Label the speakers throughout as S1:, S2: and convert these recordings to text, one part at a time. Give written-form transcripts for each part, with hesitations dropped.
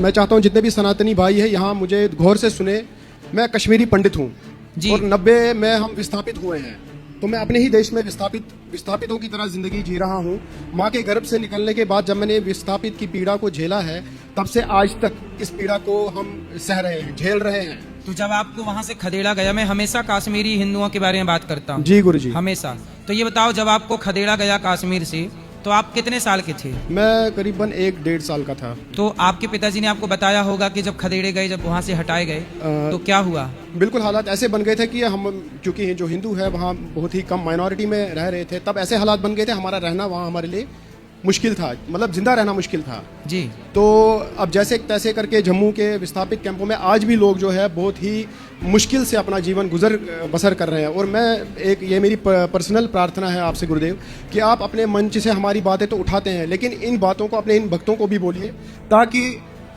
S1: मैं चाहता हूं जितने भी सनातनी भाई हैं यहाँ मुझे गौर से सुने। मैं कश्मीरी पंडित हूँ और 90 में हम विस्थापित हुए हैं, तो मैं अपने ही देश में विस्थापितों की तरह जिंदगी जी रहा हूँ। माँ के गर्भ से निकलने के बाद जब मैंने विस्थापित की पीड़ा को झेला है, तब से आज तक इस पीड़ा को हम सह रहे हैं, झेल रहे हैं।
S2: तो जब आपको वहाँ से खदेड़ा गया, मैं हमेशा कश्मीरी हिंदुओं के बारे में बात करता हूँ
S1: जी गुरुजी,
S2: हमेशा। तो ये बताओ, जब आपको खदेड़ा गया कश्मीर से, तो आप कितने साल के थे?
S1: मैं करीबन 1-1.5 साल का था।
S2: तो आपके पिताजी ने आपको बताया होगा कि जब खदेड़े गए, जब वहाँ से हटाए गए, तो क्या हुआ?
S1: बिल्कुल, हालात ऐसे बन गए थे कि हम, क्योंकि जो हिंदू है वहाँ बहुत ही कम माइनॉरिटी में रह रहे थे, तब ऐसे हालात बन गए थे, हमारा रहना वहाँ हमारे लिए मुश्किल था, मतलब जिंदा रहना मुश्किल था
S2: जी।
S1: तो अब जैसे तैसे करके जम्मू के विस्थापित कैंपों में आज भी लोग जो है बहुत ही मुश्किल से अपना जीवन बसर कर रहे हैं। और मैं ये मेरी पर्सनल प्रार्थना है आपसे गुरुदेव कि आप अपने मंच से हमारी बातें तो उठाते हैं, लेकिन इन बातों को अपने इन भक्तों को भी बोलिए, ताकि,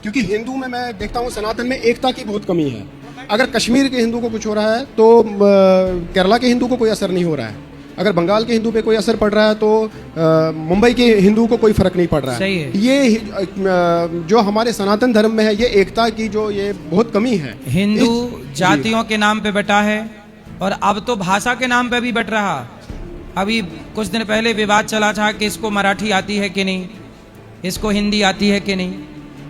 S1: क्योंकि हिंदू में मैं देखता हूँ सनातन में एकता की बहुत कमी है। अगर कश्मीर के हिंदू को कुछ हो रहा है तो केरला के हिंदू को कोई असर नहीं हो रहा है, अगर बंगाल के हिंदू पे कोई असर पड़ रहा है तो मुंबई के हिंदू को कोई फर्क नहीं पड़ रहा है।
S2: सही है।
S1: ये जो हमारे सनातन धर्म में है, ये एकता की जो ये बहुत कमी है।
S2: हिंदू जातियों के नाम पे बटा है, और अब तो भाषा के नाम पे भी बट रहा। अभी कुछ दिन पहले विवाद चला था कि इसको मराठी आती है कि नहीं, इसको हिंदी आती है कि नहीं।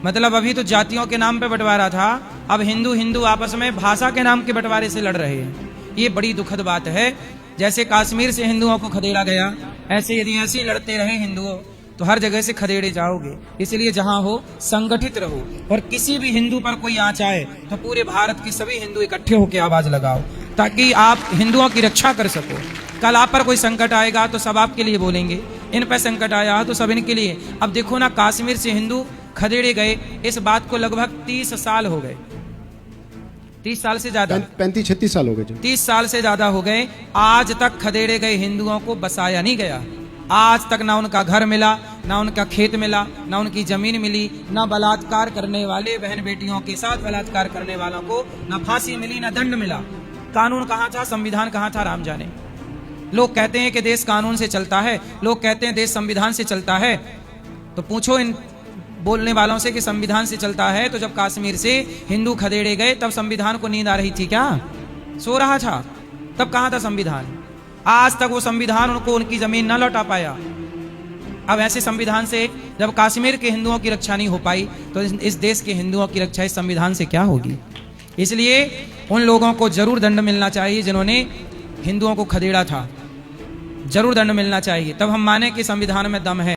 S2: मतलब अभी तो जातियों के नाम पे बंटवारा था, अब हिंदू हिंदू आपस में भाषा के नाम के बंटवारे से लड़ रहे हैं। ये बड़ी दुखद बात है। जैसे कश्मीर से हिंदुओं को खदेड़ा गया, ऐसे यदि ऐसे लड़ते रहे हिंदुओं, तो हर जगह से खदेड़े जाओगे। इसलिए जहां हो संगठित रहो, और किसी भी हिंदू पर कोई आंच आए तो पूरे भारत के सभी हिंदू इकट्ठे होकर आवाज लगाओ, ताकि आप हिंदुओं की रक्षा कर सको। कल आप पर कोई संकट आएगा तो सब आपके लिए बोलेंगे, इन पर संकट आया तो सब इनके लिए। अब देखो ना, कश्मीर से हिंदू खदेड़े गए, इस बात को लगभग 30 साल हो गए, 30 साल से ज्यादा,
S1: 35-36 साल हो गए।
S2: 30 साल से ज्यादा हो गए। आज तक खदेड़े गए हिंदुओं को बसाया नहीं गया। आज तक ना उनका घर मिला, ना उनका खेत मिला, ना उनकी जमीन मिली, ना बलात्कार करने वाले बहन बेटियों के साथ बलात्कार करने वालों को ना फांसी मिली, ना दंड मिला। कानून कहाँ था, संविधान कहाँ था, राम जाने। लोग कहते हैं कि देश कानून से चलता है, लोग कहते हैं देश संविधान से चलता है। तो पूछो इन बोलने वालों से कि संविधान से चलता है, तो जब कश्मीर से हिंदू खदेड़े गए तब संविधान को नींद आ रही थी क्या? सो रहा था? तब कहां था संविधान? आज तक वो संविधान उनको उनकी जमीन न लौटा पाया। अब ऐसे संविधान से जब कश्मीर के हिंदुओं की रक्षा नहीं हो पाई, तो इस देश के हिंदुओं की रक्षा इस संविधान से क्या होगी? इसलिए उन लोगों को जरूर दंड मिलना चाहिए जिन्होंने हिंदुओं को खदेड़ा था, जरूर दंड मिलना चाहिए, तब हम माने कि संविधान में दम है।